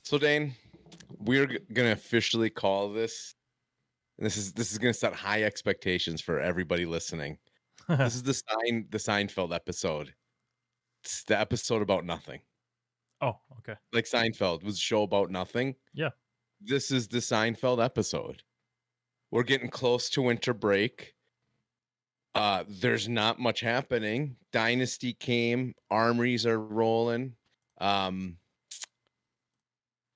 So Dane, we're gonna officially call this. And this is gonna set high expectations for everybody listening. This is the Seinfeld episode. It's the episode about nothing. Oh, okay. Like Seinfeld was a show about nothing. Yeah. This is the Seinfeld episode. We're getting close to winter break. There's not much happening. Dynasty came, armories are rolling.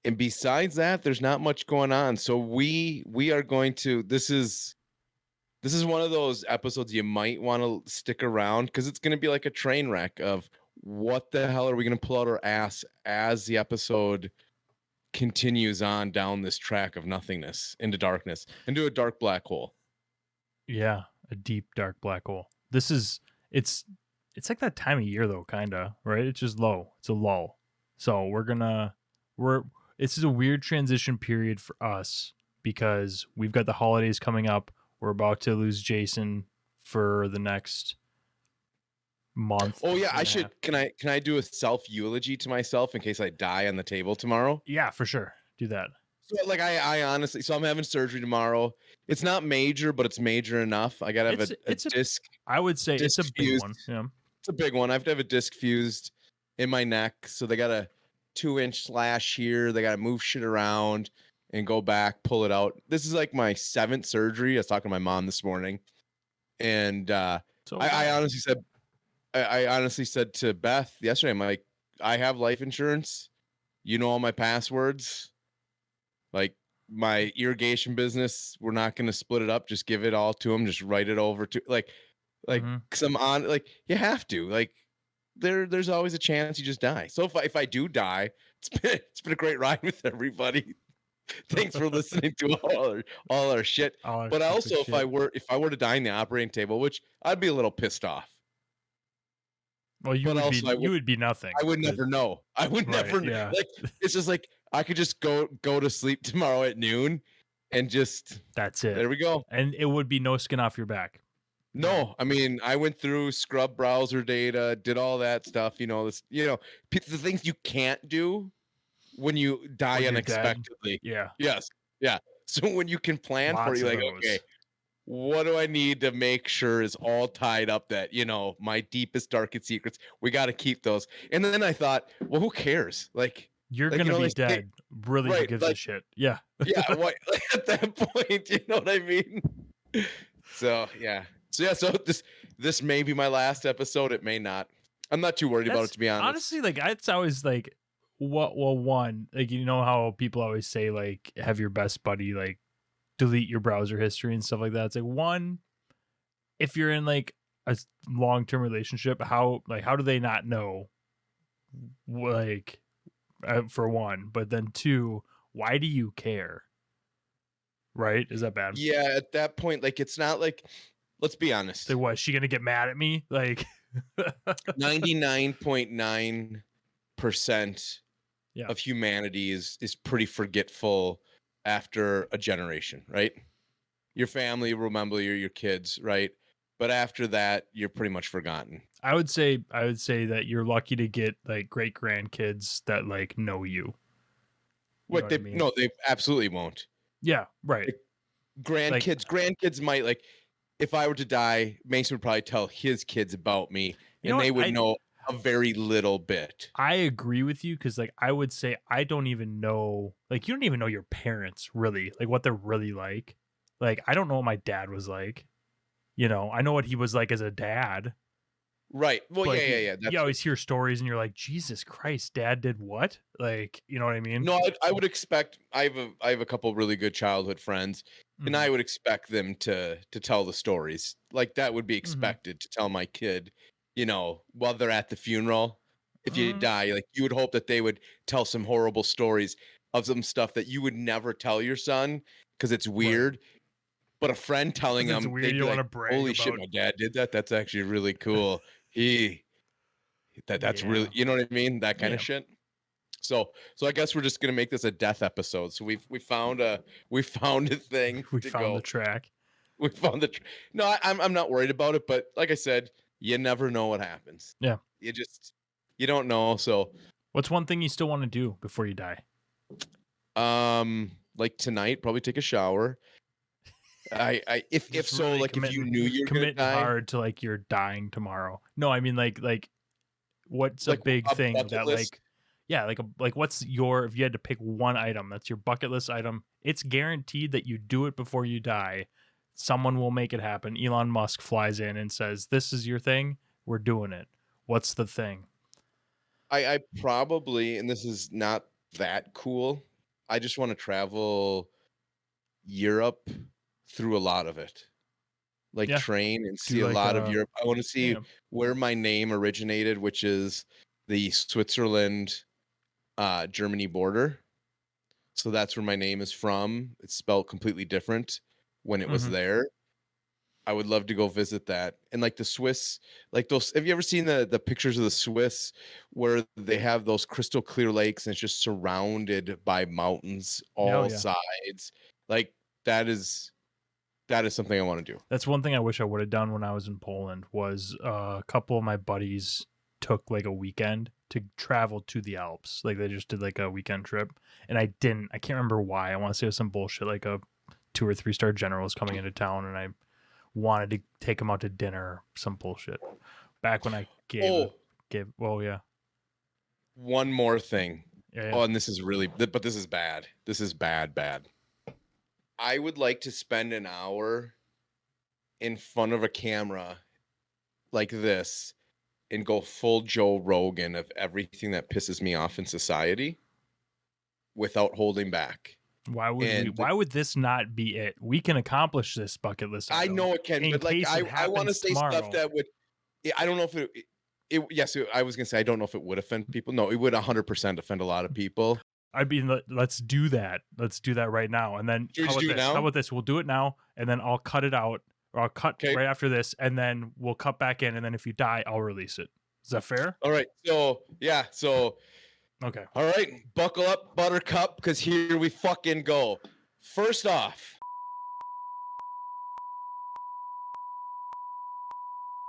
And besides that, there's not much going on. So we are going to this is one of those episodes you might want to stick around because it's going to be like a train wreck of what the hell are we going to pull out our ass as the episode continues on down this track of nothingness into darkness, into a dark black hole. Yeah, a deep dark black hole. It's like that time of year though, kind of, right? It's just low. It's a lull. So this is a weird transition period for us because we've got the holidays coming up. We're about to lose Jason for the next month. Oh yeah, I should. Can I do a self eulogy to myself in case I die on the table tomorrow? Yeah, for sure. Do that. So like I honestly, so I'm having surgery tomorrow. It's not major, but it's major enough. I gotta have a disc. I would say it's a big one. Yeah, it's a big one. I have to have a disc fused in my neck, so they got a 2-inch slash here. They got to move shit around and go back, pull it out. This is like my 7th surgery. I was talking to my mom this morning, and I honestly said to Beth yesterday, I'm like, I have life insurance. You know all my passwords. Like my irrigation business, we're not going to split it up. Just give it all to them. Just write it over to because I'm on, like, you have to, like, there's always a chance you just die. So if I do die, it's been a great ride with everybody. Thanks for listening to all our shit. But also, if I were to die in the operating table, which I'd be a little pissed off. Well, you would be nothing. I would never know. I would never know. Yeah. Like, it's just like I could just go to sleep tomorrow at noon and just that's it. There we go. And it would be no skin off your back. No, I mean, I went through scrub browser data, did all that stuff, the things you can't do when you die unexpectedly. Yeah. Yes. Yeah. So when you can plan for it, you're like, okay, what do I need to make sure is all tied up that, my deepest, darkest secrets, we got to keep those. And then I thought, well, who cares? Like, you're going to be dead. Really, right, who gives a shit? Yeah. Yeah. What, at that point, you know what I mean? So, yeah. So this may be my last episode. It may not. I'm not too worried about it, to be honest. Honestly, like, it's always like, one, like, you know how people always say, like, have your best buddy, like, delete your browser history and stuff like that. It's like, one, if you're in, like, a long-term relationship, how do they not know, like, for one, but then two, why do you care? Right? Is that bad? Yeah, at that point, like, it's not like, let's be honest. Like, what, is she gonna get mad at me? Like 99.9% of humanity is pretty forgetful after a generation, right? Your family will remember your kids, right? But after that, you're pretty much forgotten. I would say that you're lucky to get, like, great grandkids that, like, know you. What they no, they absolutely won't. Yeah, right. Like, grandkids might, like, if I were to die, Mason would probably tell his kids about me, and they would know a very little bit. I agree with you because, like, I would say I don't even know, like, you don't even know your parents really, like, what they're really like. Like, I don't know what my dad was like. I know what he was like as a dad. Right. Well, but yeah. You always hear stories and you're like, Jesus Christ, dad did what? Like, you know what I mean? No, I would expect, I have a couple really good childhood friends, and I would expect them to tell the stories. Like, that would be expected to tell my kid, while they're at the funeral. If you die, like, you would hope that they would tell some horrible stories of some stuff that you would never tell your son because it's weird. Right. But a friend telling them, they'd be like, holy shit, my dad did that? That's actually really cool. That's really, you know what I mean? That kind of shit. So I guess we're just gonna make this a death episode. So we found a thing. We found the track. We found the. No, I'm not worried about it, but like I said, you never know what happens. Yeah. You don't know. So, What's one thing you still want to do before you die? like tonight, probably take a shower. If Just so, really like if you knew you were gonna committing die, hard to like you're dying tomorrow. No, I mean like what's a like big a thing bucket that list. like yeah, like what's your if you had to pick one item that's your bucket list item, it's guaranteed that you do it before you die. Someone will make it happen. Elon Musk flies in and says, "This is your thing. We're doing it." What's the thing? I probably, and this is not that cool. I just want to travel Europe through a lot of it. Like Yeah, train and do see a like lot of Europe. I want to see yeah. where my name originated, which is the Switzerland Germany border. So that's where my name is from. It's spelled completely different when it was Mhm. there. I would love to go visit that. And like the Swiss, like those, have you ever seen the pictures of the Swiss where they have those crystal clear lakes and it's just surrounded by mountains Oh all yeah. sides? Like that is something I want to do. That's one thing I wish I would have done when I was in Poland was a couple of my buddies took like a weekend to travel to the Alps. Like they just did like a weekend trip and I didn't. I can't remember why. I want to say it was some bullshit like a 2 or 3 star general was coming into town and I wanted to take him out to dinner, some bullshit. Back when I Oh, gave well yeah. one more thing. Yeah, yeah. Oh, and this is really, but this is bad. This is bad, bad. I would like to spend an hour in front of a camera like this and go full Joe Rogan of everything that pisses me off in society without holding back. And Why would this not be it? We can accomplish this bucket list I item know it can, in but like case it I want to happens say stuff tomorrow. that would. I don't know if yes, I was gonna say I don't know if it would offend people. No, it would 100% offend a lot of people. I mean, let's do that. Let's do that right now. And then Should we how just about do it this? How now? about this? We'll do it now, and then I'll cut it out, or I'll cut Okay. right after this, and then we'll cut back in, and then if you die, I'll release it. Is that fair? All right. So yeah. So Okay. all right, buckle up, Buttercup, because here we fucking go. First off.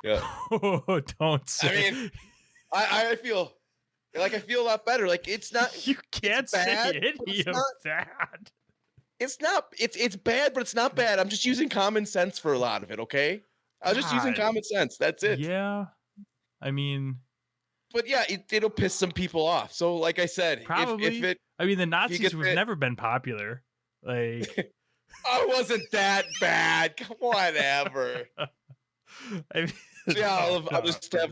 Yeah. Don't say. I mean, I feel like I feel a lot better. Like it's not. You can't say bad, any it's of not. that. It's not. It's bad, but it's not bad. I'm just using common sense for a lot of it. Okay. I was just using God. common sense. That's it. Yeah. I mean, But yeah, it'll piss some people off. So, like I said, probably. if I mean, the you Nazis get have never been popular. Like, I wasn't that bad. Come on, ever. I mean, So yeah, I'll just have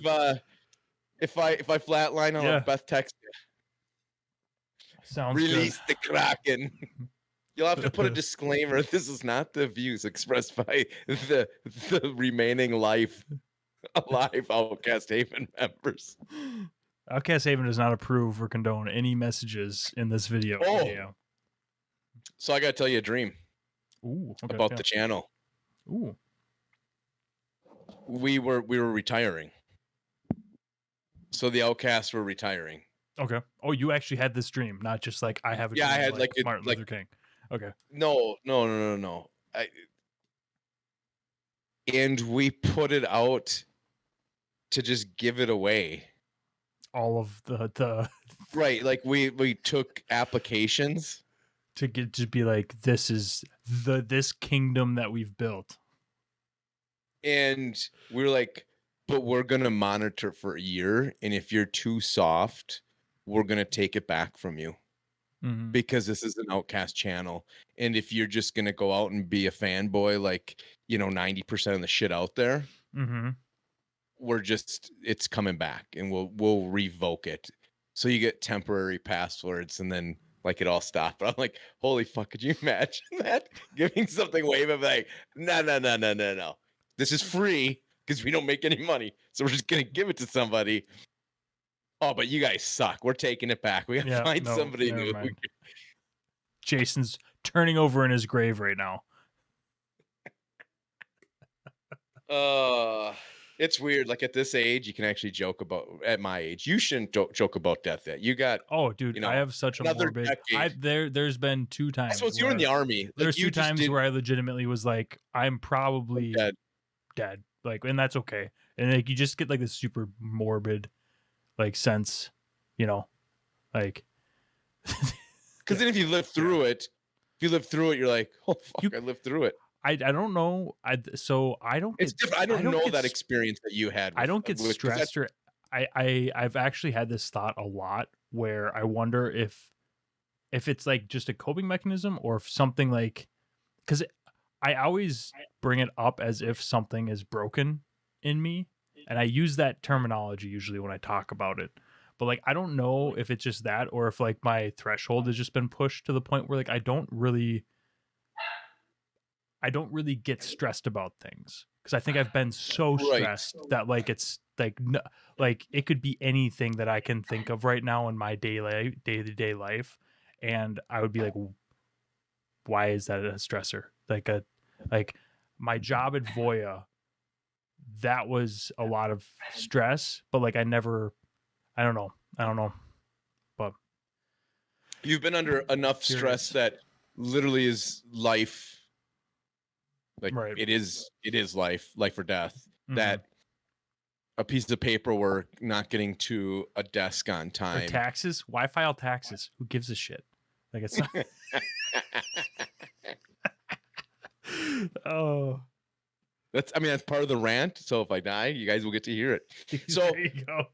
if I flatline, I'll Yeah. have Beth text you. sounds Release good. the Kraken. You'll have to put a disclaimer. This is not the views expressed by the remaining alive Outcast Haven members. Outcast Haven does not approve or condone any messages in this video. Oh. So I gotta tell you a dream about the channel. Ooh. We were retiring. So the Outcasts were retiring. Okay. Oh, you actually had this dream, not just like I have a dream. Yeah, I had like Martin Luther King. Okay. No. And we put it out to just give it away. All of the Right, like we took applications to get to be like this is this kingdom that we've built. and we were like, but we're gonna monitor for a year, and if you're too soft, we're gonna take it back from you. Mhm. Because this is an Outcast channel. And if you're just gonna go out and be a fanboy, like 90% of the shit out there, Mhm. it's coming back and we'll revoke it. So you get temporary passwords and then like it all stopped. But I'm like, holy fuck, could you imagine that? Giving something away, but like, no. This is free because we don't make any money. So we're just gonna give it to somebody. Oh, but you guys suck. We're taking it back. We gotta find somebody new. Jason's turning over in his grave right now. It's weird. Like at this age, you can actually joke about. At my age, you shouldn't joke about death yet. You got, Oh, dude, you I know, have such a another morbid. decade. There's been 2 I times suppose you were in where the army. Like there's you 2 just times didn't where I legitimately was like, I'm probably dead. dead. Like, and that's okay. And like, you just get like this super morbid, like sense, you know, like Because then if you live through it, you're like, oh fuck, you. I lived through it. I don't know. So I don't It's get. different. I I don't don't know get. that experience that you had I don't get with because that's stressed or. I've actually had this thought a lot where I wonder if it's like just a coping mechanism or if something like because I always bring it up as if something is broken in me, and I use that terminology usually when I talk about it. But like I don't know if it's just that or if like my threshold has just been pushed to the point where like I don't really get stressed about things because I think I've been so right. stressed that like it's like like it could be anything that I can think of right now in my day-to-day life, and I would be like, why is that a stressor? Like my job at Voya, that was a lot of stress, but like I don't know, but You've been under enough stress curious, that literally is life. Like right? it is life or death. Mhm. That a piece of paperwork not getting to a desk on Or time. taxes. Why file taxes? Who gives a shit? Like it's not. Oh, That's part of the rant. So if I die, you guys will get to hear it. So there you go.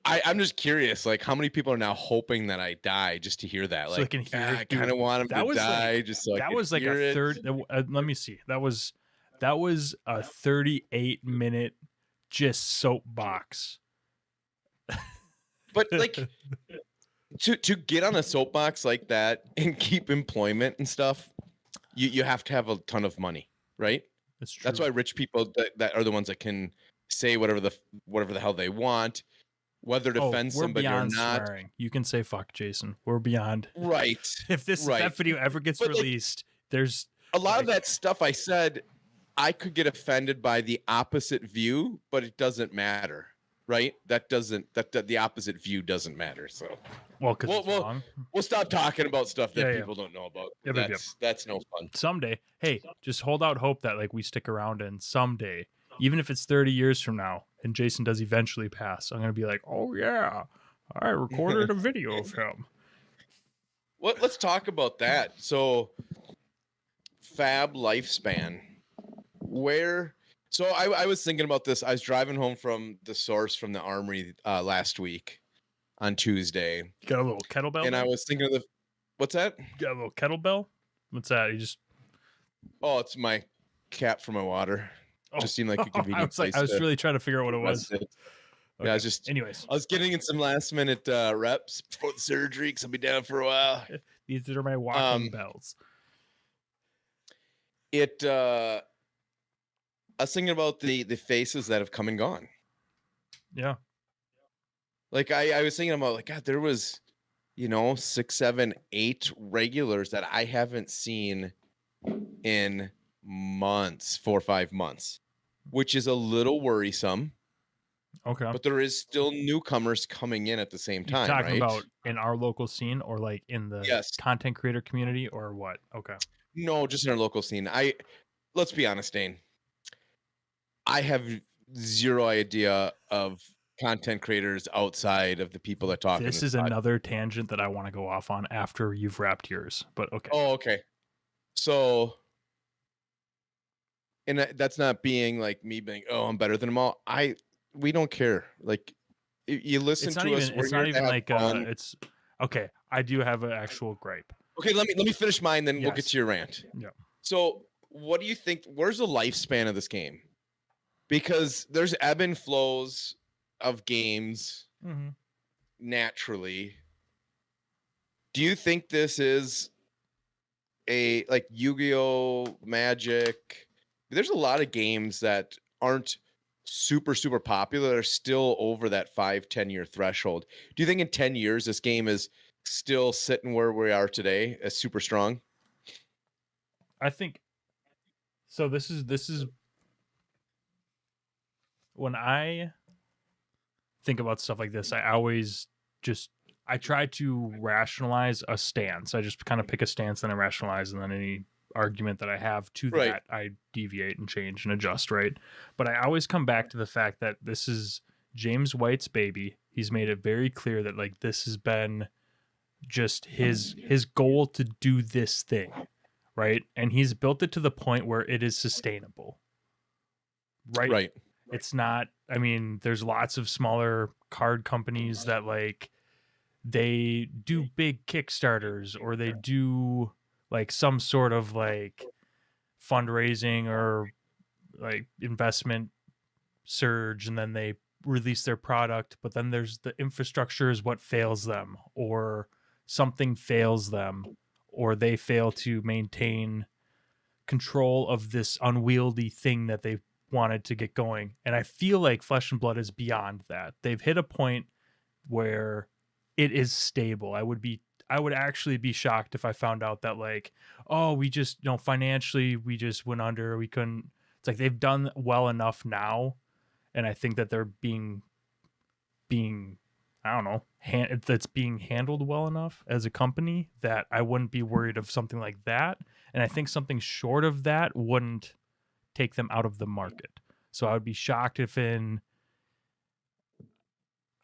I'm just curious, like how many people are now hoping that I die just to hear that? So they Like, can hear I it, kind dude. of want him to That was die like just so I could a hear it. third. Let me see. That was a 38-minute just soapbox. But like to get on a soapbox like that and keep employment and stuff, you have to have a ton of money, right? It's true. That's why rich people that are the ones that can say whatever the hell they want, whether to offend We're somebody or beyond not. swearing. You can say fuck, Jason. We're beyond. Right. If that video ever gets But like released, there's a lot of like that stuff I said, I could get offended by the opposite view, but it doesn't matter, right? That the opposite view doesn't matter. So because we'll it's we'll wrong. we'll stop talking about stuff that Yeah. people don't know about. Yep. That's no fun. Someday, hey, just hold out hope that like we stick around and someday, even if it's 30 years from now and Jason does eventually pass, I'm gonna be like, oh yeah, I recorded a video of him. Let's talk about that. So fab lifespan. Where so I was thinking about this. I was driving home from the source from the armory last week on Tuesday. You got a little kettlebell And there? I was thinking of what's that? You got a little kettlebell? What's that? You just Oh, it's my cap for my water. oh Just seemed like a I convenient was like place I was to really trying to figure out what it was. rest it. Okay. Yeah, I was getting in some last minute reps before the surgery because I'll be down for a while. These are my walking bells. I was thinking about the faces that have come and gone. Yeah. Like I was thinking about like God, there was 6, 7, 8 regulars that I haven't seen in months, 4 or 5 months, which is a little worrisome. Okay. But there is still newcomers coming in at the same You time, talking right? about in our local scene or like in the Yes. content creator community or what? Okay. No, just in our local scene. Let's be honest, Dane. I have zero idea of content creators outside of the people that talk in This this is pod. another tangent that I want to go off on after you've wrapped yours, but okay. Oh, okay. So, and that's not being like me being, oh, I'm better than them all. We don't care. Like, you listen to us. It's not even like fun. it's okay. I do have an actual gripe. Okay, let me finish mine, then we'll get Yes. to your rant. Yeah. So, what do you think? Where's the lifespan of this game? Because there's ebb and flows of games naturally. Do you think this is a like Yu-Gi-Oh, Magic? There's a lot of games that aren't super popular that are still over that 5-10 year threshold. Do you think in 10 years this game is still sitting where we are today as super strong? I think so. This is when I think about stuff like this, I always just I try to rationalize a stance. I just kind of pick a stance, then I rationalize, and then any argument that I have to Right. that, I deviate and change and adjust, right? But I always come back to the fact that this is James White's baby. He's made it very clear that like this has been just his goal to do this thing, right? And he's built it to the point where it is sustainable. Right? It's not, I mean, there's lots of smaller card companies that like they do big Kickstarters or they do like some sort of like fundraising or like investment surge, and then they release their product, but then there's the infrastructure is what fails them, or something fails them, or they fail to maintain control of this unwieldy thing that they wanted to get going. And I feel like Flesh and Blood is beyond that. They've hit a point where it is stable. I would actually be shocked if I found out that like, oh, we just, you know, financially we just went under, we couldn't. It's like they've done well enough now, and I think that they're being I don't know, that's being handled well enough as a company that I wouldn't be worried of something like that. And I think something short of that wouldn't take them out of the market. So I would be shocked if in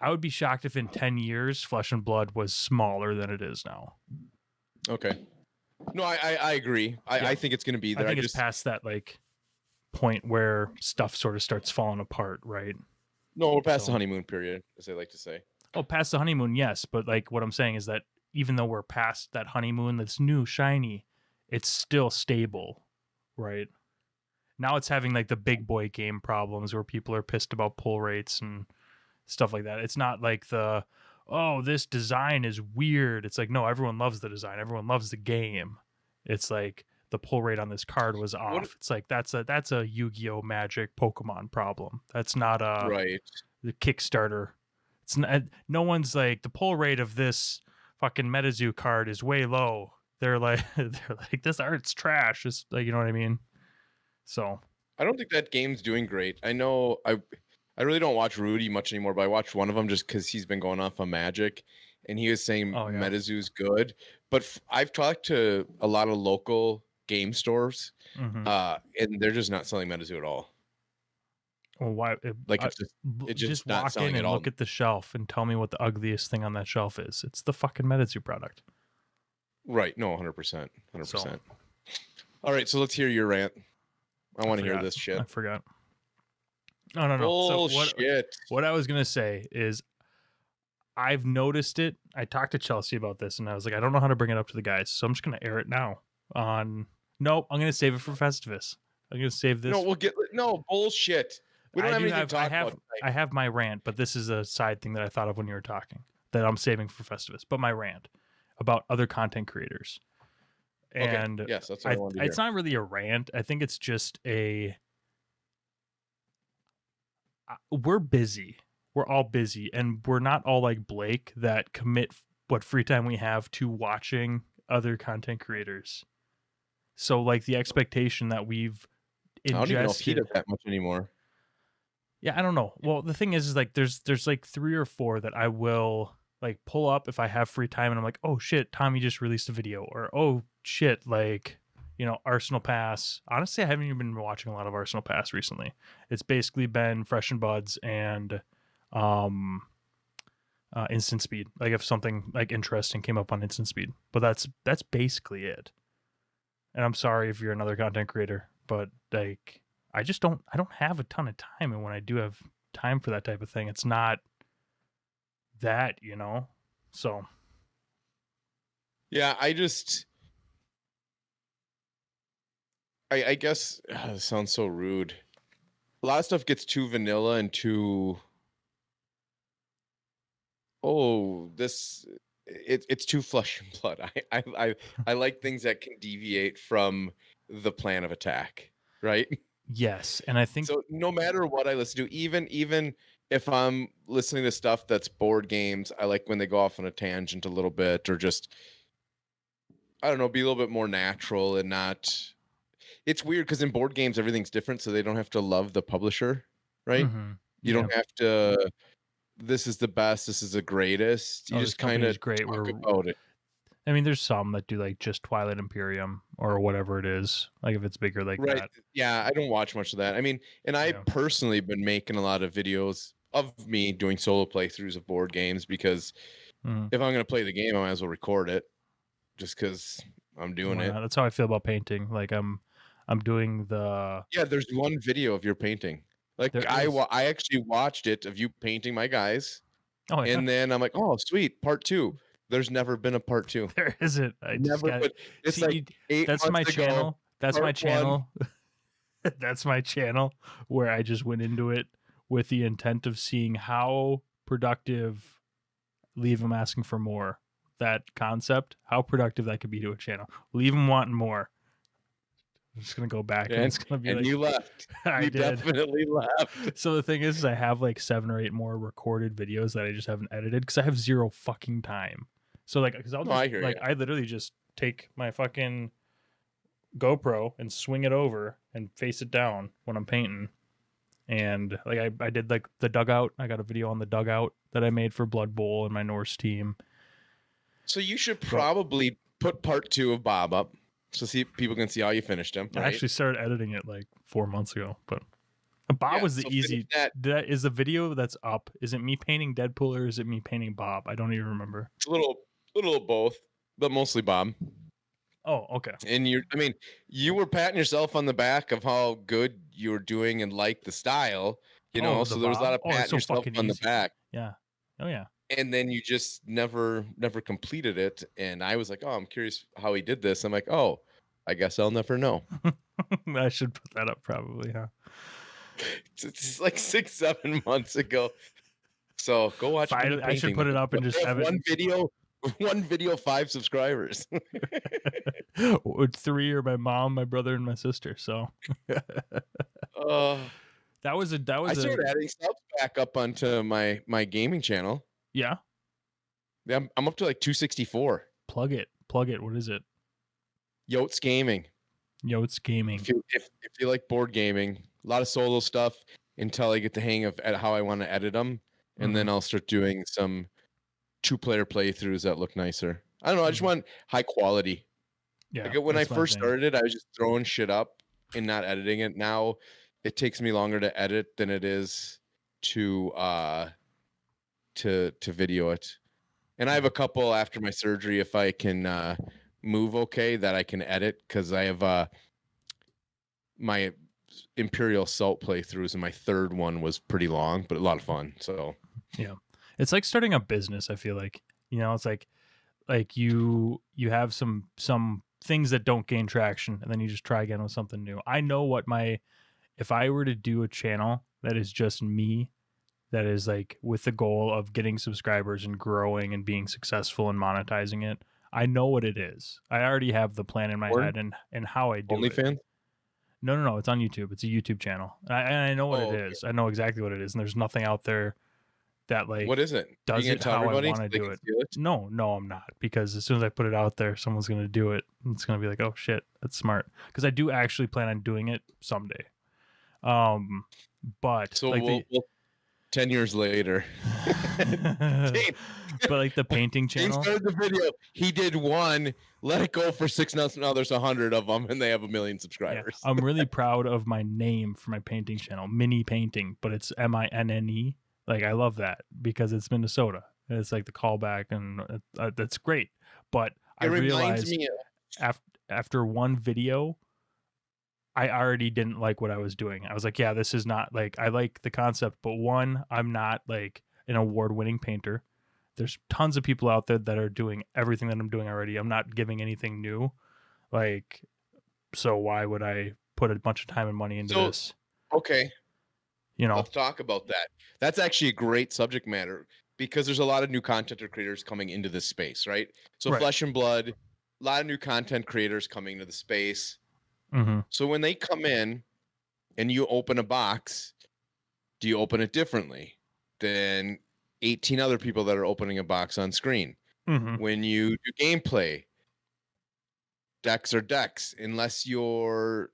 10 years Flesh and Blood was smaller than it is now. Okay. No, I agree. I think it's going to be there. I think it's past that like point where stuff sort of starts falling apart, right? No, we're past the honeymoon period, as they like to say. Oh, past the honeymoon, yes. But like what I'm saying is that even though we're past that honeymoon that's new, shiny, it's still stable, right? Now it's having like the big boy game problems where people are pissed about pull rates and stuff like that. It's not like the, oh, this design is weird. It's like, no, everyone loves the design. Everyone loves the game. It's like the pull rate on this card was off. It's like that's a Yu-Gi-Oh! Magic Pokemon problem. That's not the Kickstarter. It's not, no one's like the pull rate of this fucking MetaZoo card is way low. They're like this art's trash. It's like, you know what I mean? So I don't think that game's doing great. I know I really don't watch Rudy much anymore, but I watched one of them just because he's been going off on Magic, and he was saying MetaZoo's good. But I've talked to a lot of local game stores, and they're just not selling MetaZoo at all. Well, why? It's just not walk in and look at the shelf and tell me what the ugliest thing on that shelf is. It's the fucking MetaZoo product. Right. No, 100%. 100%. All right, so let's hear your rant. I want to hear this shit. I forgot. No. Bullshit. So what I was going to say is I've noticed it. I talked to Chelsea about this, and I was like, I don't know how to bring it up to the guys, so I'm just going to air it now. Nope, I'm going to save it for Festivus. I'm going to save this. No, bullshit. We don't have anything to talk about. I have my rant, but this is a side thing that I thought of when you were talking that I'm saving for Festivus. But my rant about other content creators. And okay. Yes, that's what I wanted to hear. It's not really a rant. I think it's just we're busy. We're all busy, and we're not all like Blake that commit what free time we have to watching other content creators. So like the expectation that we've ingested. I don't even know if he does that much anymore. Yeah, I don't know. Well, the thing is like there's like 3 or 4 that I will like pull up if I have free time, and I'm like, oh shit, Tommy just released a video, or oh shit, like, you know, Arsenal Pass. Honestly, I haven't even been watching a lot of Arsenal Pass recently. It's basically been Fresh and Buds and Instant Speed. Like if something like interesting came up on Instant Speed, but that's basically it. And I'm sorry if you're another content creator, but like I don't have a ton of time, and when I do have time for that type of thing, it's not that, you know. So yeah, I guess it sounds so rude. A lot of stuff gets too vanilla and too it's too flesh and blood. I like things that can deviate from the plan of attack, right? Yes, and I think so. No matter what I listen to, even if I'm listening to stuff that's board games, I like when they go off on a tangent a little bit, or just I don't know, be a little bit more natural and not. It's weird because in board games everything's different, so they don't have to love the publisher, right? You Yeah. don't have to, this is the best, this is the greatest. You Oh, this just company kind is of great. talk about it. I mean, there's some that do like just Twilight Imperium or whatever it is. Like if it's bigger like Right. that. Yeah, I don't watch much of that. I mean, and I Yeah. personally been making a lot of videos of me doing solo playthroughs of board games because Mhm. if I'm going to play the game, I might as well record it just because I'm doing Why it. not? That's how I feel about painting. Like I'm doing the Yeah, there's one video of your painting. Like there is. I actually watched it of you painting my guys, Oh yeah. and then I'm like, oh sweet, part two. There's never been a part two. There isn't. I just Never, got but it's see like you. 8 That's months my ago, channel. That's my part one. channel. That's my channel where I just went into it with the intent of seeing how productive leave them asking for more. That concept, how productive that could be to a channel. Leave them wanting more. I'm just gonna go back and it's gonna be And like you left. I You did. definitely left. So the thing is, I have like 7 or 8 more recorded videos that I just haven't edited because I have zero fucking time. So like, because I'll No, just I hear like you. I literally just take my fucking GoPro and swing it over and face it down when I'm painting. And like I did like the dugout. I got a video on the dugout that I made for Blood Bowl and my Norse team. So you should But probably put part two of Bob up so see people can see how you finished him. I Right? actually started editing it like 4 months ago. But Bob Yeah, was the so finish easy. that. Is the video that's up? Is it me painting Deadpool or is it me painting Bob? I don't even remember. It's a little of both, but mostly Bob. Oh, okay. And I mean, you were patting yourself on the back of how good you were doing and liked the style, Oh, the so there was a lot Bob. of Oh, it's patting so yourself fucking on the easy. back. Yeah. Oh yeah. And then you just never completed it. And I was like, oh, I'm curious how he did this. I'm like, oh, I guess I'll never know. I should put that up probably, huh? It's like 6-7 months ago. So go watch me I should painting. put it up and just have it. One video, 5 subscribers. 3 are my mom, my brother, and my sister. So uh, that was I started adding subs back up onto my gaming channel. Yeah. Yeah, I'm up to like 264. Plug it. What is it? Yotes Gaming. Yotes Gaming. If you like board gaming, a lot of solo stuff until I get the hang of how I want to edit them, and then I'll start doing some 2-player playthroughs that look nicer. I don't know. I just want high quality. Yeah. Like when I first started, I was just throwing shit up and not editing it. Now it takes me longer to edit than it is to video it. And I have a couple after my surgery, if I can move okay, that I can edit because I have my Imperial Salt playthroughs, and my third one was pretty long, but a lot of fun. So yeah, it's like starting a business. I feel like, it's like you have some things that don't gain traction, and then you just try again with something new. I know what if I were to do a channel that is just me, that is like with the goal of getting subscribers and growing and being successful and monetizing it, I know what it is. I already have the plan in my head and how I do it. OnlyFans? No, it's on YouTube. It's a YouTube channel. I know what it okay. is. I know exactly what it is, and there's nothing out there that like what is it? does it how I want to do it. it. No, I'm not, because as soon as I put it out there, someone's gonna do it. And it's gonna be like, oh shit, that's smart. Because I do actually plan on doing it someday. But So like we'll 10 years later. Dane, but like the painting Dane channel. started the video. He did one. Let it go for 6 months. Now there's 100 of them, and they have 1 million subscribers. Yeah, I'm really proud of my name for my painting channel, Mini Painting, but it's MINNE. Like I love that because it's Minnesota. And it's like the callback, and that's great. But I realized after one video, I already didn't like what I was doing. I was like, yeah, this is not like, I like the concept, but one, I'm not like an award-winning painter. There's tons of people out there that are doing everything that I'm doing already. I'm not giving anything new. Like, so why would I put a bunch of time and money into this? Okay. Let's talk about that. That's actually a great subject matter because there's a lot of new content creators coming into this space, right? So right. Flesh and Blood, a lot of new content creators coming into the space. Mm-hmm. So when they come in and you open a box, do you open it differently than 18 other people that are opening a box on screen? Mm-hmm. When you do gameplay, decks are decks. Unless you're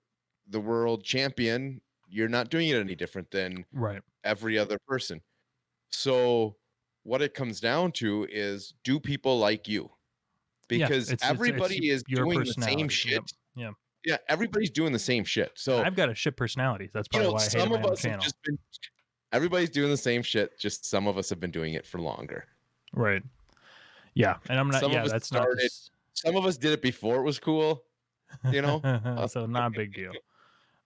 the world champion, you're not doing it any different than right. every other person. So what it comes down to is, do people like you? Yeah, Because it's everybody is your doing the same personality. shit. Yep. Yeah. Yeah, everybody's doing the same shit. And So, I've got a shit personality. That's probably why I hated some my of own us have channel. just been everybody's doing the same shit, just some of us have been doing it for longer. Right. Yeah. And I'm not, Some yeah, of us that's not started this. some of us did it before it was cool, you know? So not a big deal.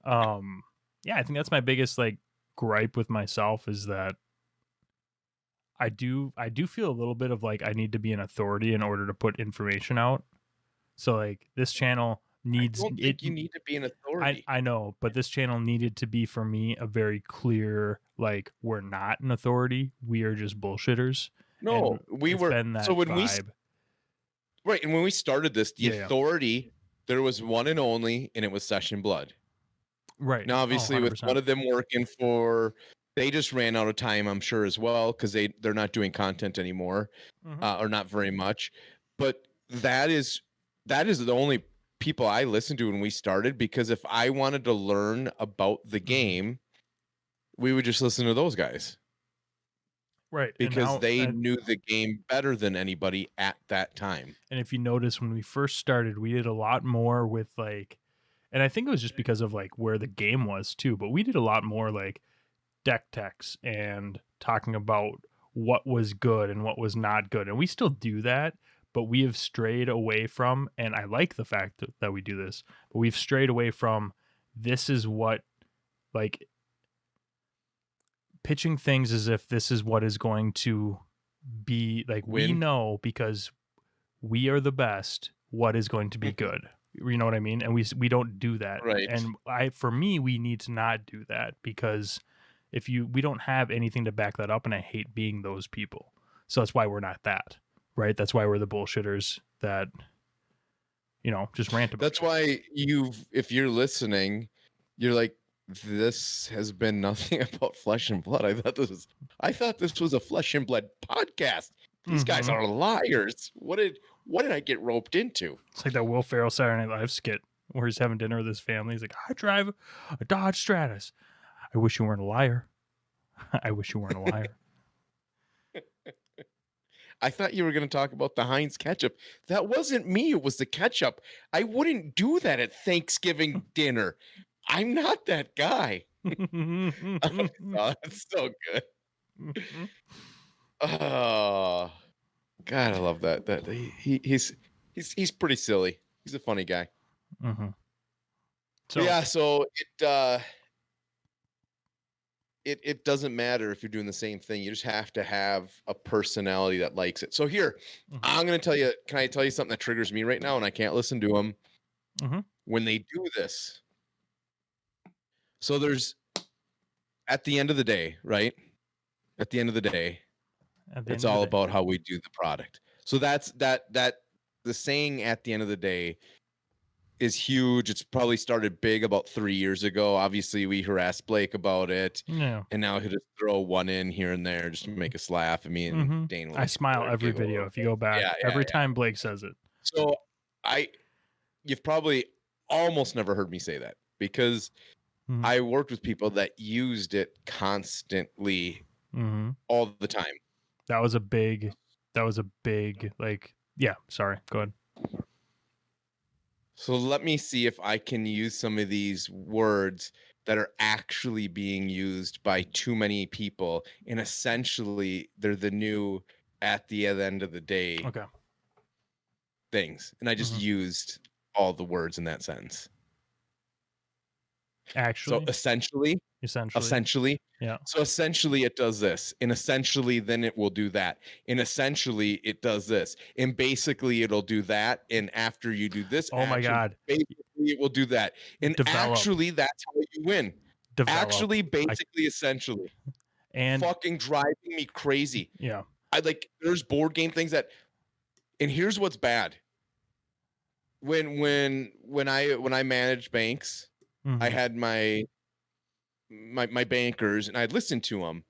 Yeah, I think that's my biggest like gripe with myself is that I do feel a little bit of like I need to be an authority in order to put information out. So like this channel I needs don't it. think you need to be an I authority. I know, but this channel needed to be for me a very clear like we're not an authority. We are just bullshitters, No, and we it's were been so that when vibe. right, and when we started this, the Yeah, yeah. authority, there was one and only, and it was Session Blood. Right. Now, Oh, obviously, with one 100%. of them working for they just ran out of time, I'm sure, as well, because they're not doing content anymore, Mhm. or not very much. But that is the only people I listened to when we started, because if I wanted to learn about the Mhm. game, we would just listen to those guys Right. And because now they knew the game better than anybody at that time. and if you notice when we first started, we did a lot more with like and I think it was just because of like where the game was too, but we did a lot more like deck techs and talking about what was good and what was not good. And we still do that, but we have strayed away from, and I like the fact that we do this, but we've strayed away from this is what like pitching things as if this is what is going to be like we Win. know because we are the best what is going to be good. You know what I mean? And we don't do that. Right. And I for me we need to not do that because if you we don't have anything to back that up and I hate being those people. So that's why we're not that. Right? That's why we're the bullshitters that just rant about That's shit. why if you're listening, you're like, this has been nothing about flesh and blood. I thought this was a flesh and blood podcast. These guys Mhm. are liars. What did I get roped into? It's like that Will Ferrell Saturday Night Live skit where he's having dinner with his family. He's like, I drive a Dodge Stratus. I wish you weren't a liar. I wish you weren't a liar. I thought you were going to talk about the Heinz ketchup. That wasn't me. It was the ketchup. I wouldn't do that at Thanksgiving dinner. I'm not that guy. Oh, it's so good. Oh, God, I love that. He's pretty silly. He's a funny guy. Mm-hmm. But So yeah, so it doesn't matter if you're doing the same thing. You just have to have a personality that likes it. So here, Mhm. I'm gonna tell you. Can I tell you something that triggers me right now, and I can't listen to them when they do this? So there's at the end of the day, right? At the end of the day, at the it's end of the all day, about how we do the product. So that's the saying at the end of the day is huge. It's probably started big about 3 years ago. Obviously, we harassed Blake about it, yeah. and now he'll just throw one in here and there just to make us laugh. I mean, Dane will I look at smile it and every giggle a video little if you bit. go back. Yeah, yeah, Every yeah. time Blake says it. So I you've probably almost never heard me say that because Mhm. I worked with people that used it constantly Mhm. all the time. That was a big like yeah, sorry. Go ahead. So let me see if I can use some of these words that are actually being used by too many people. And essentially, they're the new at the end of the day Okay. things. And I just Mhm. used all the words in that sentence. So Actually, essentially. essentially. Yeah. So essentially, it does this. And essentially, then it will do that. And essentially, it does this. And basically, it'll do that. And after you do this Oh my action, god. basically, it will do that. And Develop. actually, that's how you win. Develop. Actually, I basically, essentially. and Fucking driving me crazy. yeah. I like, there's board game things that, and here's what's bad. When I managed banks, I Mhm. had my bankers and I'd listen to them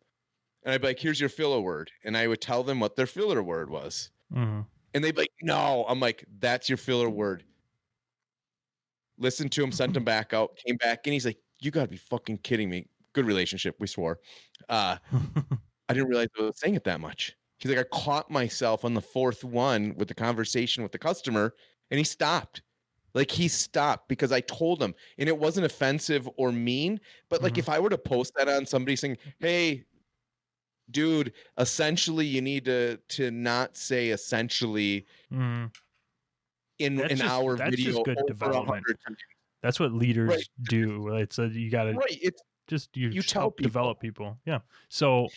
and I'd be like, here's your filler word. And I would tell them what their filler word was. Mhm. And they'd be like, no. I'm like, that's your filler word. Listened to him, sent him back out, came back, and he's like, you gotta be fucking kidding me. good relationship. We swore. I didn't realize I was saying it that much. He's like, I caught myself on the fourth one with the conversation with the customer, and he stopped. Like, he stopped because I told him, and it wasn't offensive or mean, but like if I were to post that on somebody saying, hey, dude, essentially you need to not say essentially in an hour that's video just good over development. 100 times. That's what leaders Right. do. It's you got to Right. It's you you just tell help people. develop people. Yeah. So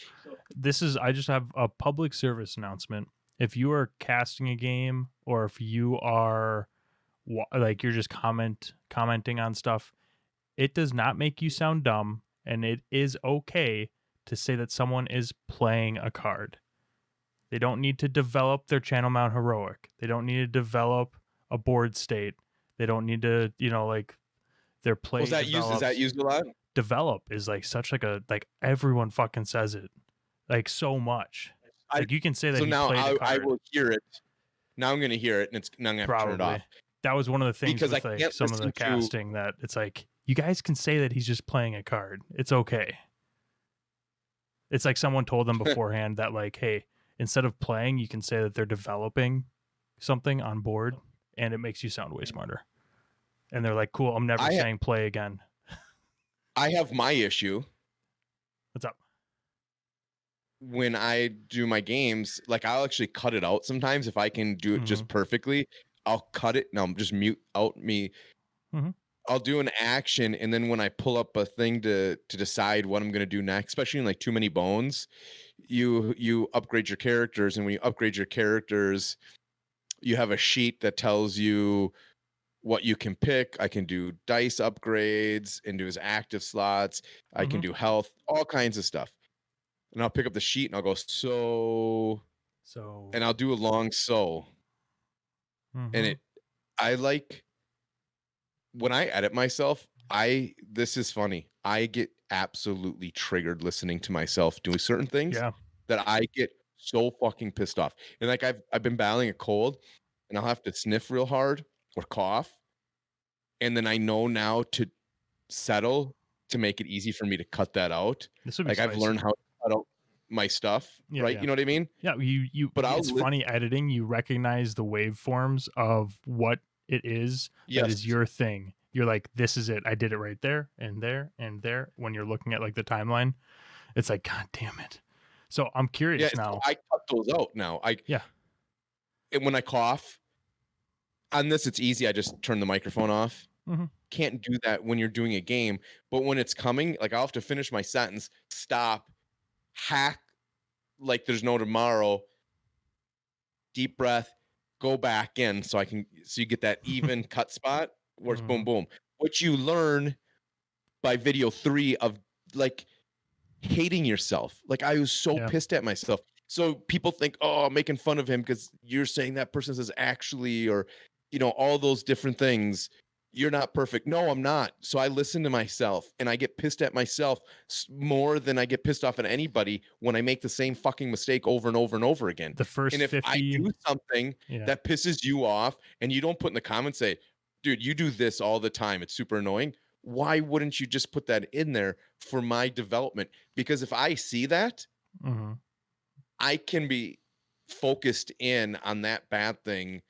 I just have a public service announcement. If you are casting a game, or if you are like you're just commenting on stuff, it does not make you sound dumb, and it is okay to say that someone is playing a card. They don't need to develop their channel mount heroic. They don't need to develop a board state. They don't need to, like their play. Is that used a lot? Develop is like such like a like everyone fucking says it like so much. Like you can say that. So he now played a card. I will hear it. Now I'm going to hear it, and now I'm going to have to turn it off. That was one of the things because with like some of the casting that it's like you guys can say that he's just playing a card. It's okay. It's like someone told them beforehand that like, hey, instead of playing, you can say that they're developing something on board, and it makes you sound way smarter. And they're like, cool, I'm never saying play again. I have my issue. What's up? When I do my games, like I'll actually cut it out sometimes if I can do it just perfectly. I'll cut it and I'll just mute out me. I'll do an action, and then when I pull up a thing to decide what I'm going to do next, especially in like Too Many Bones, you upgrade your characters, and when you upgrade your characters, you have a sheet that tells you what you can pick. I can do dice upgrades into his active slots. I can do health, all kinds of stuff. And I'll pick up the sheet and I'll go, so, and I'll do a long so. And I like, when I edit myself, this is funny. I get absolutely triggered listening to myself doing certain things that I get so fucking pissed off. And like, I've been battling a cold, and I'll have to sniff real hard or cough. And then I know now to settle to make it easy for me to cut that out. Like I've learned how to cut out my stuff, right? You know what I mean? Yeah, but it's funny editing. You recognize the waveforms of what it is that is your thing. You're like, this is it. I did it right there and there and there. When you're looking at like the timeline, it's like, God damn it. So I'm curious now. So I cut those out now. And when I cough on this, it's easy. I just turn the microphone off. Can't do that when you're doing a game, but when it's coming, like I'll have to finish my sentence, stop, hack like there's no tomorrow, deep breath, go back in so you get that even cut spot where it's boom boom. What you learn by video 3 of like hating yourself. Like I was so pissed at myself. So people think, oh, I'm making fun of him because you're saying that person says actually, or all those different things. You're not perfect. No, I'm not. So I listen to myself, and I get pissed at myself more than I get pissed off at anybody when I make the same fucking mistake over and over and over again. And if I do something that pisses you off, and you don't put in the comments, say, dude, you do this all the time, it's super annoying. Why wouldn't you just put that in there for my development? Because if I see that, I can be focused in on that bad thing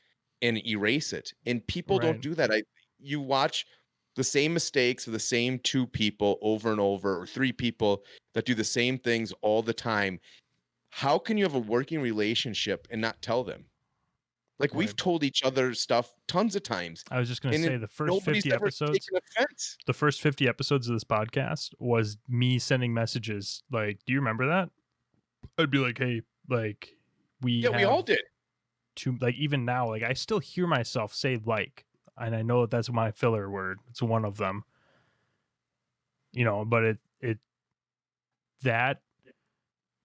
and erase it. And people don't do that. You watch the same mistakes of the same 2 people over and over, or 3 people that do the same things all the time. How can you have a working relationship and not tell them? Like we've told each other stuff tons of times. I was just going to say the first 50 episodes. The first 50 episodes of this podcast was me sending messages like, "Do you remember that?" I'd be like, "Hey, like we all did." Like even now, like I still hear myself say like, and I know that's my filler word. It's one of them. But that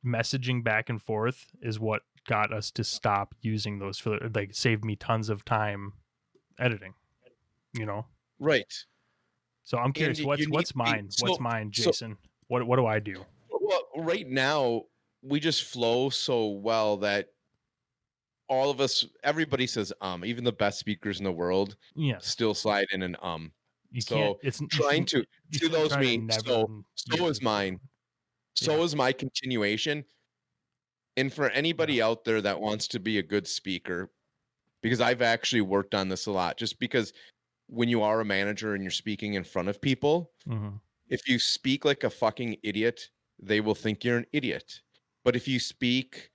messaging back and forth is what got us to stop using those filler, like saved me tons of time editing, Right. So I'm curious, what's mine? What's mine, Jason? What do I do? Well, right now we just flow so well that all of us, everybody says even the best speakers in the world still slide in an You can't. So It's you trying shouldn't. to You to shouldn't those try to me, never so use is this shit. mine. Yeah. So is my continuation. And for anybody Yeah. out there that wants to be a good speaker, because I've actually worked on this a lot, just because when you are a manager and you're speaking in front of people, Mm-hmm. if you speak like a fucking idiot, they will think you're an idiot. But if you speak,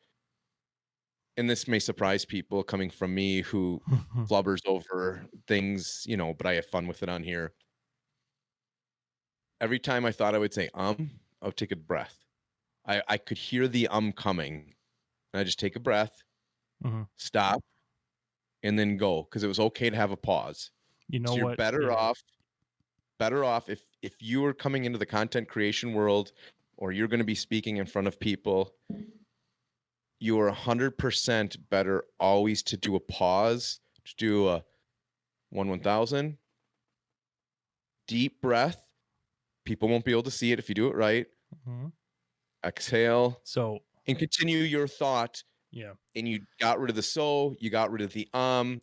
and this may surprise people coming from me who flubbers over things, you know, but I have fun with it on here. Every time I thought I would say I would take a breath. I could hear the coming. And I just take a breath, Mm-hmm. stop, and then go, because it was okay to have a pause. You know So you're what? better Yeah. off if you are coming into the content creation world, or you're going to be speaking in front of people, you are 100% better always to do a pause, to do a 1,000 deep breath. People won't be able to see it if you do it right. Mm-hmm. Exhale So and continue your thought. yeah. And you got rid of the you got rid of the and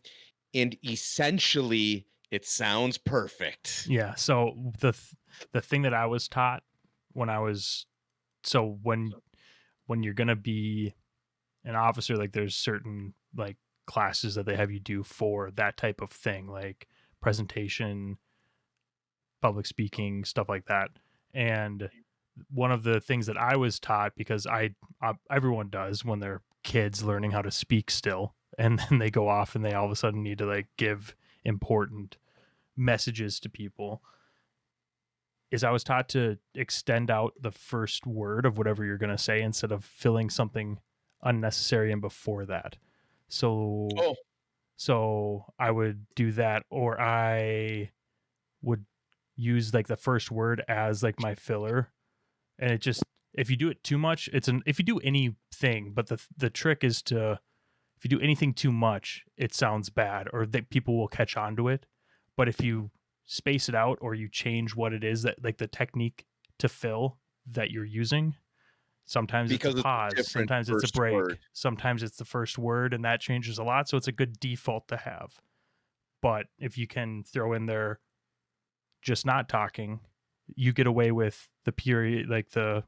essentially it sounds perfect. Yeah. So the thing that I was taught when I was when you're gonna be an officer, like there's certain like classes that they have you do for that type of thing, like presentation, public speaking, stuff like that. And one of the things that I was taught, because everyone does when they're kids learning how to speak still, and then they go off and they all of a sudden need to like give important messages to people, is I was taught to extend out the first word of whatever you're going to say instead of filling something unnecessary in before that. So Oh, so I would do that, or I would use like the first word as like my filler, and it just, if you do it too much, if you do anything, but the trick is to, if you do anything too much, it sounds bad, or that people will catch on to it. But if you space it out, or you change what it is that, like the technique to fill that you're using, sometimes it's a because it's a pause, different sometimes it's a first break, word. sometimes it's the first word, and that changes a lot. So it's a good default to have. But if you can throw in there just not talking, you get away with the period, like the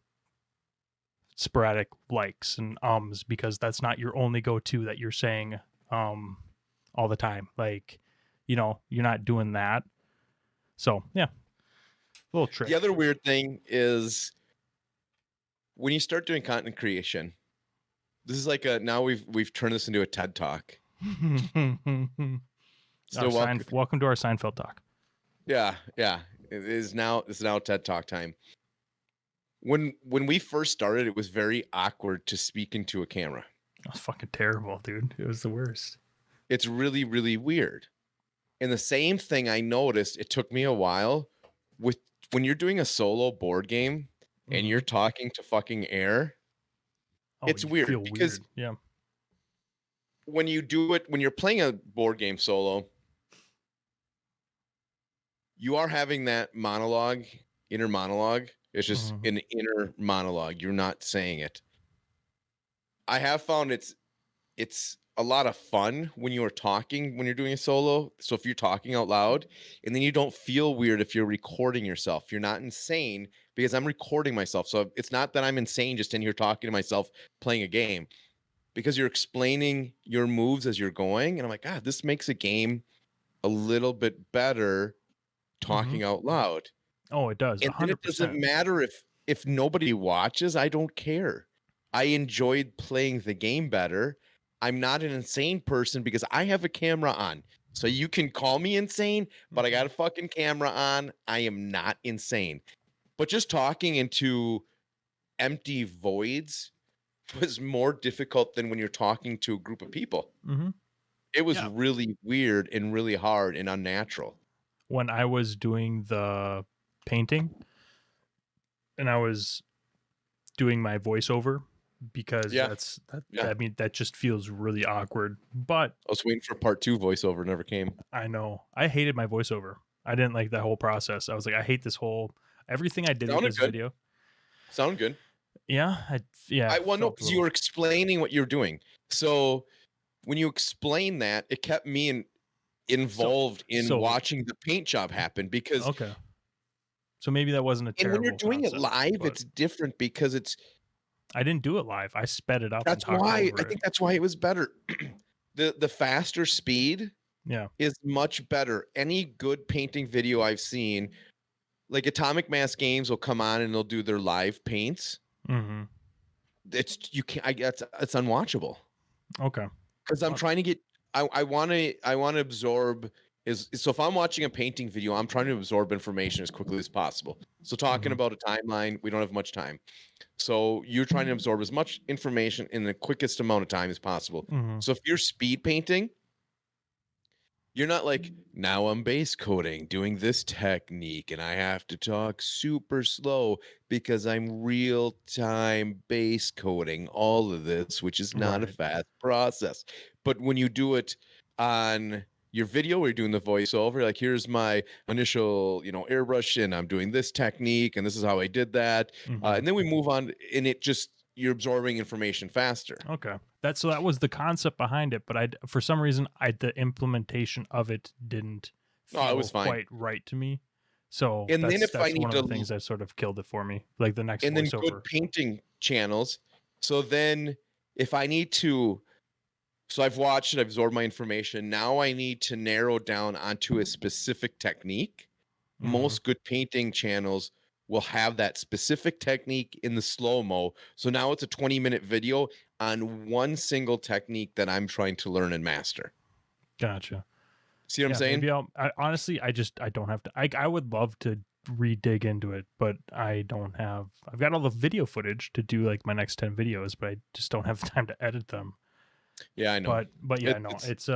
sporadic likes and ums, because that's not your only go-to that you're saying all the time. Like, you're not doing that. So yeah, little trick. The other weird thing is when you start doing content creation, this is like now we've turned this into a TED talk. So Welcome to our Seinfeld talk. yeah. It's now TED talk time. When we first started, it was very awkward to speak into a camera. That was fucking terrible, dude. It was the worst. It's really, really weird. And the same thing I noticed, it took me a while with when you're doing a solo board game and you're talking to fucking air. Oh, It's you weird feel because weird. Yeah. when you do it, when you're playing a board game solo, you are having that inner monologue. It's just an inner monologue. You're not saying it. I have found it's a lot of fun when you are talking, when you're doing a solo. So if you're talking out loud, and then you don't feel weird if you're recording yourself. You're not insane because I'm recording myself. So it's not that I'm insane just in here talking to myself playing a game, because you're explaining your moves as you're going. And I'm like, God, this makes a game a little bit better talking out loud. Oh, it does. And then it doesn't 100%. matter if nobody watches. I don't care. I enjoyed playing the game better. I'm not an insane person because I have a camera on. So you can call me insane, but I got a fucking camera on. I am not insane. But just talking into empty voids was more difficult than when you're talking to a group of people. Mm-hmm. It was Yeah. really weird and really hard and unnatural. When I was doing the painting and I was doing my voiceover, because Yeah. I mean, that just feels really awkward. But I was waiting for part 2 voiceover, never came. I know I hated my voiceover. I didn't like that whole process. I was like, I hate this whole everything I did with this video. Sound good. Yeah, Well, no, felt a because you were explaining what you're doing. So when you explain that, it kept me in. involved in so watching the paint job happen because okay. So maybe that wasn't a and when you're terrible doing it concept, live, but it's different because I didn't do it live. I sped it up and that's talked why I over it. think that's why it was better. The faster speed Yeah. is much better. Any good painting video I've seen, like Atomic Mass Games will come on and they'll do their live paints. Mm-hmm. You can't. It's unwatchable Okay. because I'm trying to get. I want to absorb. So if I'm watching a painting video, I'm trying to absorb information as quickly as possible. So talking Mm-hmm. about a timeline, we don't have much time. So you're trying to absorb as much information in the quickest amount of time as possible. Mm-hmm. So if you're speed painting, you're not like, now I'm base coating, doing this technique, and I have to talk super slow because I'm real time base coating all of this, which is not a Right. fast process. But when you do it on your video where you're doing the voiceover, like, here's my initial, airbrush, and I'm doing this technique, and this is how I did that. Mm-hmm. And then we move on, and you're absorbing information faster. Okay. That was the concept behind it, but for some reason the implementation of it didn't Oh, it feel was fine. quite right to me. So And then if I that's need one of to the things that sort of killed it for me. Like the next and then voiceover. good painting channels. So then if I need to, so I've watched it, I've absorbed my information. Now I need to narrow down onto a specific technique. Mhm. Most good painting channels will have that specific technique in the slow-mo. So now it's a 20-minute video on one single technique that I'm trying to learn and master. Gotcha. See what I'm saying? Maybe honestly, I don't have to. I would love to re-dig into it, but I've got all the video footage to do like my next 10 videos, but I just don't have the time to edit them. Yeah, I know. But yeah, no, it's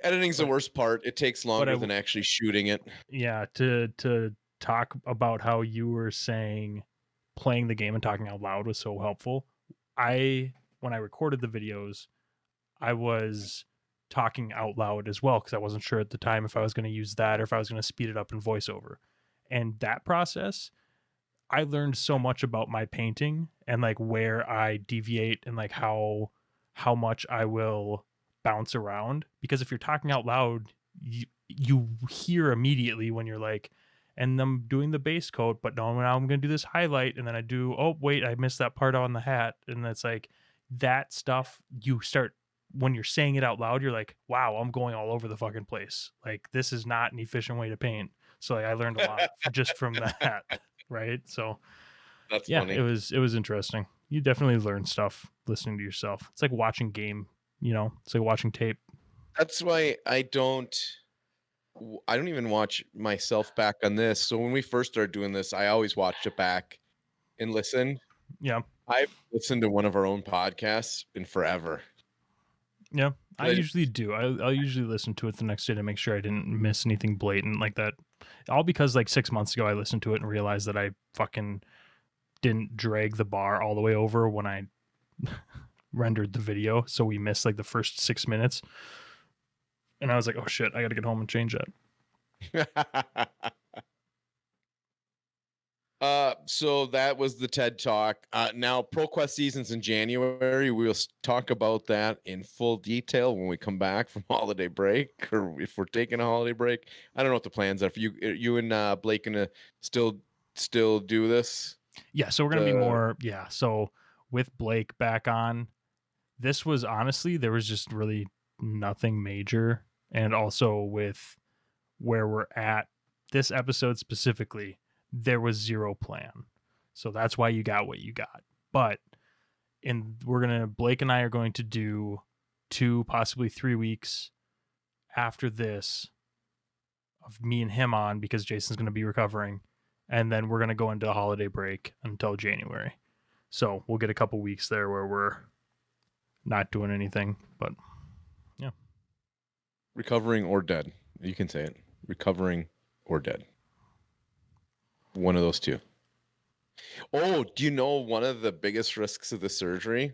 editing's the worst part. It takes longer than actually shooting it. Yeah, to talk about how you were saying playing the game and talking out loud was so helpful. When I recorded the videos, I was talking out loud as well because I wasn't sure at the time if I was going to use that or if I was going to speed it up in voiceover. And that process, I learned so much about my painting and like where I deviate and like how much I will bounce around, because if you're talking out loud, you hear immediately when you're like, and I'm doing the base coat, but no, now I'm going to do this highlight, and then I do, oh wait, I missed that part on the hat, and it's like that stuff. You start when you're saying it out loud, you're like, wow, I'm going all over the fucking place. Like this is not an efficient way to paint. So like, I learned a lot just from that, right? So that's yeah, funny. it was interesting. You definitely learn stuff listening to yourself. It's like watching game, it's like watching tape. That's why I don't even watch myself back on this. So when we first started doing this, I always watched it back and listened. Yeah. I've listened to one of our own podcasts in forever. Yeah, I usually do. I'll usually listen to it the next day to make sure I didn't miss anything blatant like that. All because like 6 months ago I listened to it and realized that I fucking didn't drag the bar all the way over when I rendered the video, so we missed like the first 6 minutes. And I was like, oh shit, I got to get home and change that. So that was the TED Talk. Now ProQuest season's in January. We'll talk about that in full detail when we come back from holiday break, or if we're taking a holiday break. I don't know what the plans are for you. You and Blake gonna still do this? Yeah, so we're gonna be more. Yeah, so with Blake back on, this was honestly, there was just really nothing major, and also with where we're at this episode specifically, there was zero plan. So that's why you got what you got. But Blake and I are going to do 2, possibly 3 weeks after this of me and him on, because Jason's going to be recovering. And then we're going to go into a holiday break until January. So we'll get a couple weeks there where we're not doing anything, but yeah. Recovering or dead. You can say it. Recovering or dead. One of those two. Oh, do you know one of the biggest risks of the surgery,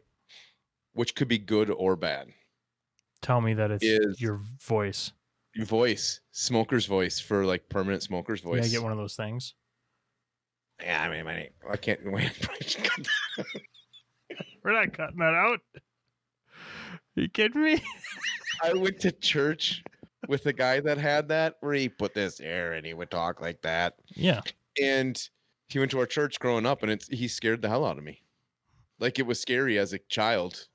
which could be good or bad? Tell me that it's your voice. Your voice. Smoker's voice, for like permanent smoker's voice. Yeah, get one of those things. Yeah, I mean, I can't wait. We're not cutting that out. Are you kidding me? I went to church with the guy that had that, where he put this air and he would talk like that. Yeah. And he went to our church growing up, and he scared the hell out of me. Like, it was scary as a child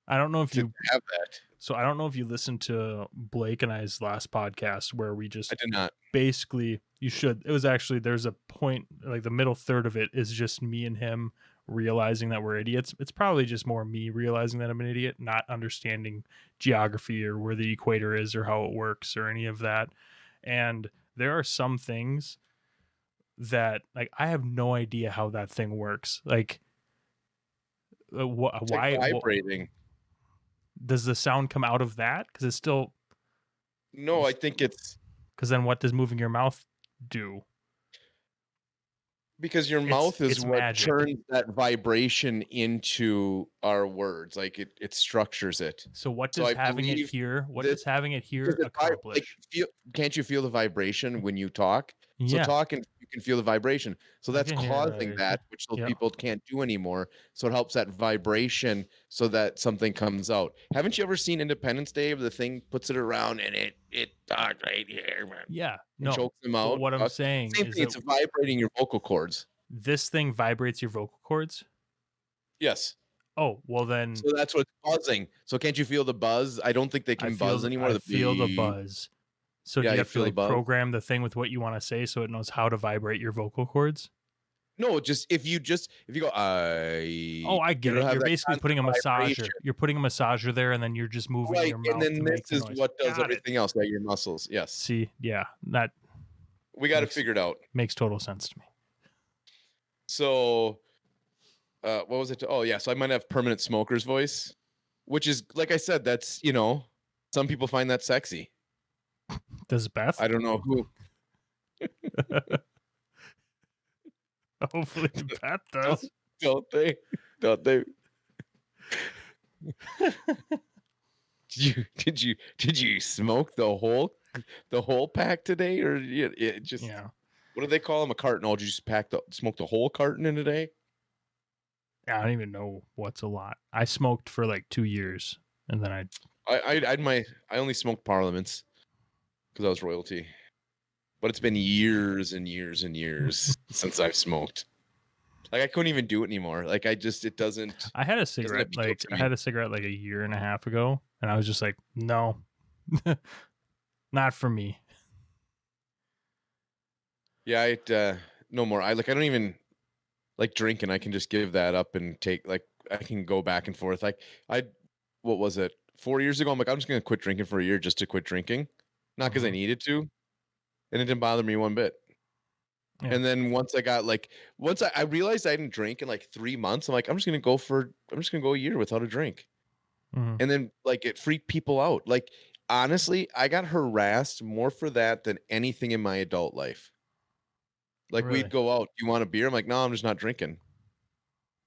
I don't know if to you have that. So I don't know if you listened to Blake and I's last podcast where we I just did not. basically, you should. It was actually, there's a point, like the middle third of it is just me and him realizing that we're idiots. It's probably just more me realizing that I'm an idiot, not understanding geography or where the equator is or how it works or any of that. And there are some things that, like, I have no idea how that thing works. Like, It's like vibrating. does the sound come out of that? Because it's still, No, I think it's because then what does moving your mouth do? because your mouth is It's what magic. turns that vibration into our words. Like, it structures it. So what So does I having it believe here? What that does having it here because accomplish? can't you feel the vibration when you talk? So Yeah, talking, you can feel the vibration. So I that's can hear causing it. that, which those Yep. people can't do anymore. So it helps that vibration so that something comes out. Haven't you ever seen Independence Day where the thing puts it around and it talks right here, man, Yeah, and no. chokes them But out? what I'm saying Same is thing, that it's vibrating your vocal cords. this thing vibrates your vocal cords. Yes. Oh, well then So that's what's buzzing. So can't you feel the buzz? I don't think they can buzz anymore. I feel the beep. buzz. So do Yeah, you you have to feel the like buzz. program the thing with what you want to say so it knows how to vibrate your vocal cords? No, if you go, Oh, I get it'll it. have You're that basically putting a constant massager. vibration. You're putting a massager there, and then you're just moving Right, your and mouth then to this make the is noise. what does Got it. everything else, like your muscles. Yes. See, yeah, that We got to makes- figure it out. makes total sense to me. So, what was it? Oh, yeah. So I might have permanent smoker's voice, which is, like I said, that's, some people find that sexy. Does Beth? I don't know who. Hopefully Beth does. Don't they? Don't they? Did you smoke the whole pack today, or it just? Yeah. What do they call them? A carton? Oh, did you just smoke the whole carton in a day? I don't even know what's a lot. I smoked for like 2 years, and then I only smoked Parliaments because I was royalty, but it's been years and years and years since I've smoked. Like, I couldn't even do it anymore. Like, it doesn't. I had a cigarette appeal like to I me. had a cigarette like a year and a half ago, and I was just like, no, not for me. Yeah, no more. I don't even like drinking. I can just give that up and I can go back and forth. Like, what was it? 4 years ago, I'm like, I'm just gonna quit drinking for a year just to quit drinking, not because I Mhm. needed to, and it didn't bother me one bit. Yeah. And then once I realized I didn't drink in like 3 months, I'm like, I'm just gonna go a year without a drink. Mhm. And then, like, it freaked people out. Like, honestly, I got harassed more for that than anything in my adult life. Like, Really? we'd go out, "Do you want a beer?" I'm like, "No, I'm just not drinking."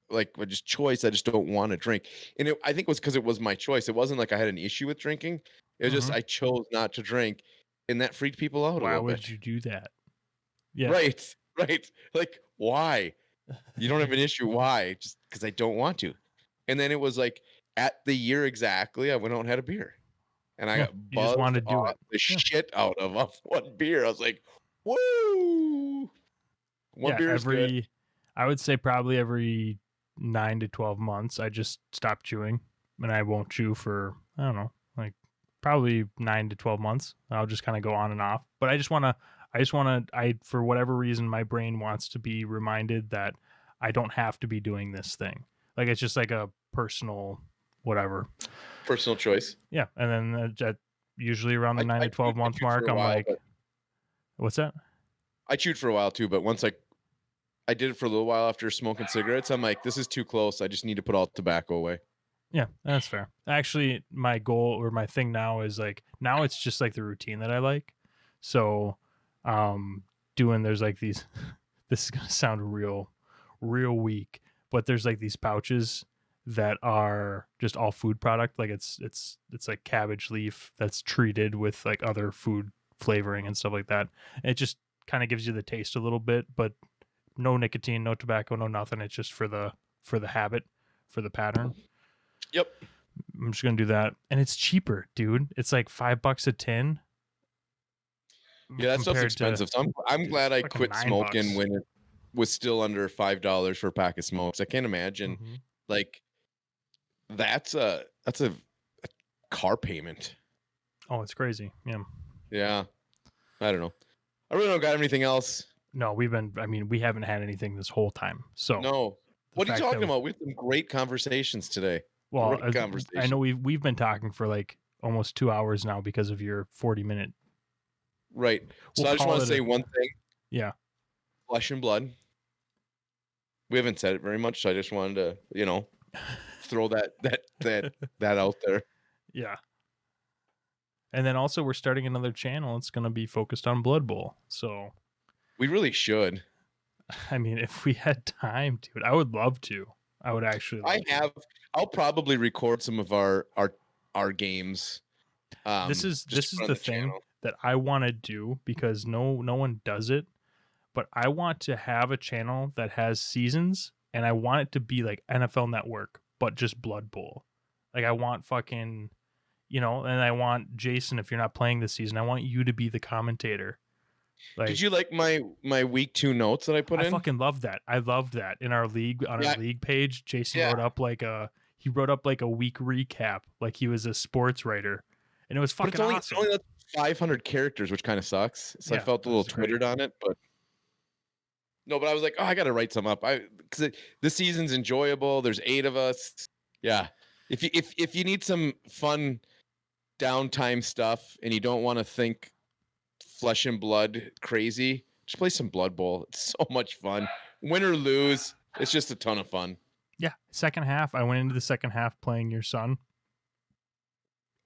Like, just choice, I just don't wanna drink. And I think it was because it was my choice. It wasn't like I had an issue with drinking. It was just Mhm. I chose not to drink, and that freaked people out a Why little would bit. you do that? Yeah. Right, right. Like, why? You don't have an issue, why? Just because I don't want to. And then it was like, at the year exactly, I went out and had a beer. And I Yeah, got you just buzzed wanted to do off it. the Yeah. shit out of off one beer. I was like, "Woo!" One Yeah, beer is good. I would say probably every 9 to 12 months, I just stop chewing, and I won't chew for, I don't know, like probably 9 to 12 months. I'll just kind of go on and off. But for whatever reason, my brain wants to be reminded that I don't have to be doing this thing. Like, it's just like a personal whatever. Personal choice. Yeah. And then at usually around the 9 to 12 I month chewed mark, for a I'm while, like, but what's that? I chewed for a while too, but once I did it for a little while after smoking cigarettes, I'm like, "This is too close. I just need to put all tobacco away." Yeah, that's fair. Actually, my goal or my thing now is like, now it's just like the routine that I like. So, there's like these, this is gonna sound real weak, but there's like these pouches that are just all food product. Like it's like cabbage leaf that's treated with like other food flavoring and stuff like that. And it just kind of gives you the taste a little bit, but no nicotine, no tobacco, no nothing. It's just for the habit, for the pattern. Yep. I'm just gonna do that, and it's cheaper, dude. It's like $5 a tin. Yeah, that stuff's compared to expensive. So I'm dude, glad I fucking quit smoking $9. when it was still under $5 for a pack of smokes. I can't imagine Mhm. like that's a car payment. Oh, it's crazy. Yeah. Yeah. I don't know. I really don't got anything else. No, we haven't had anything this whole time. So No. the What are you fact talking that about? We had some great conversations today. well, Great I conversation. know we've been talking for like almost 2 hours now because of your 40-minute. Right. So We'll I just call want to it say one thing. yeah. Flesh and blood. We haven't said it very much, so I just wanted to, throw that out there. Yeah. And then also we're starting another channel. It's going to be focused on Blood Bowl. So, We really should. I mean, if we had time, dude, I would love to. I would actually love to. I'll probably record some of our games. This is Just to put on the the thing channel. that I want to do because no one does it, but I want to have a channel that has seasons, and I want it to be like NFL Network but just Blood Bowl. Like I want fucking, and I want Jason, if you're not playing this season, I want you to be the commentator. Like, Did you like my week 2 notes that I put in? I fucking loved that. I loved that in our league our league page. Jason wrote up like a week recap, like he was a sports writer, and it was fucking awesome. It's only 500 characters, which kind of sucks. So I felt a little twittered on it, but no. But I was like, oh, I got to write some up. Because this season's enjoyable. There's 8 of us. Yeah. If you need some fun downtime stuff and you don't want to think flesh and blood crazy, just play some Blood Bowl. It's so much fun. Win or lose, it's just a ton of fun. Yeah. Second half, I went into the second half playing your son.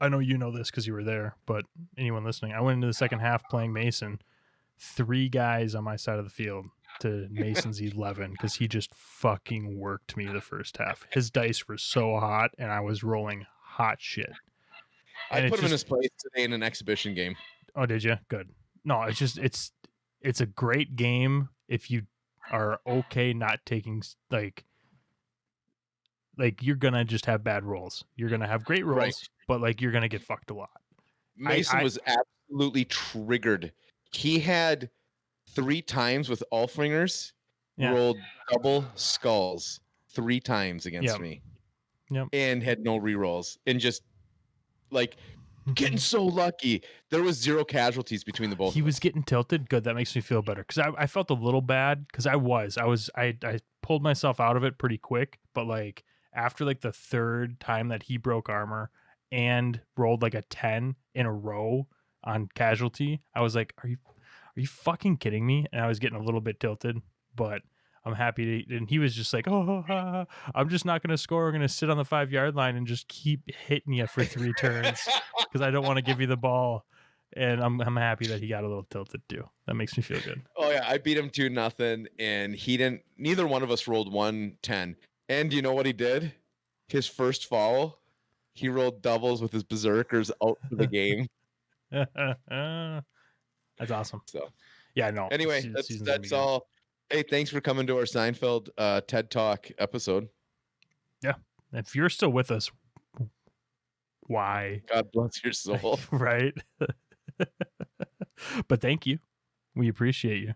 I know you know this because you were there, but anyone listening, I went into the second half playing Mason. 3 guys on my side of the field to Mason's 11 because he just fucking worked me the first half. His dice were so hot, and I was rolling hot shit. And I put him in his place today in an exhibition game. Oh, did you? Good. No, it's a great game if you are okay not taking like you're gonna just have bad rolls. You're gonna have great rolls, but like you're gonna get fucked a lot. Mason was absolutely triggered. He had 3 times with Allfingers rolled double skulls 3 times against me. Yep. And had no rerolls and just like getting so lucky. There was 0 casualties between the both. He was getting tilted. Good. That makes me feel better because I felt a little bad because I pulled myself out of it pretty quick, but like after like the 3rd time that he broke armor and rolled like a 10 in a row on casualty, I was like, are you fucking kidding me? And I was getting a little bit tilted, but I'm happy to, and he was just like, oh, I'm just not going to score. I'm going to sit on the 5-yard line and just keep hitting you for 3 turns because I don't want to give you the ball. And I'm happy that he got a little tilted too. That makes me feel good. Oh yeah, I beat him 2-0, and neither one of us rolled 1-10. And do you know what he did? His first fall, he rolled doubles with his berserkers out for the game. That's awesome. So yeah, no. Anyway, that's all. Hey, thanks for coming to our Seinfeld TED Talk episode. Yeah. If you're still with us, why? God bless your soul. Right? But thank you. We appreciate you.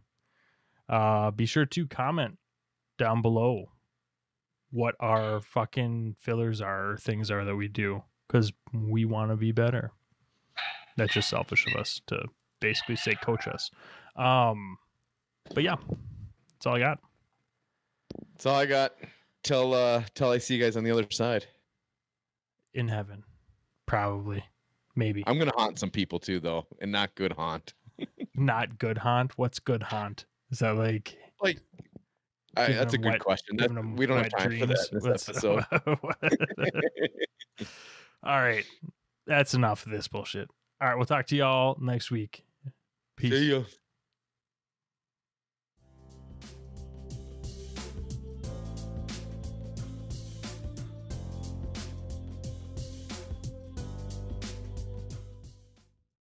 Be sure to comment down below what our fucking fillers are, things are that we do, because we want to be better. That's just selfish of us to basically say coach us. But yeah, that's all I got. That's all I got. Till I see you guys on the other side. In heaven. Probably. Maybe. I'm gonna haunt some people too, though, and not good haunt. Not good haunt? What's good haunt? Is that like that's a good question. We don't have time for that in this episode. All right. That's enough of this bullshit. All right, we'll talk to y'all next week. Peace. See ya.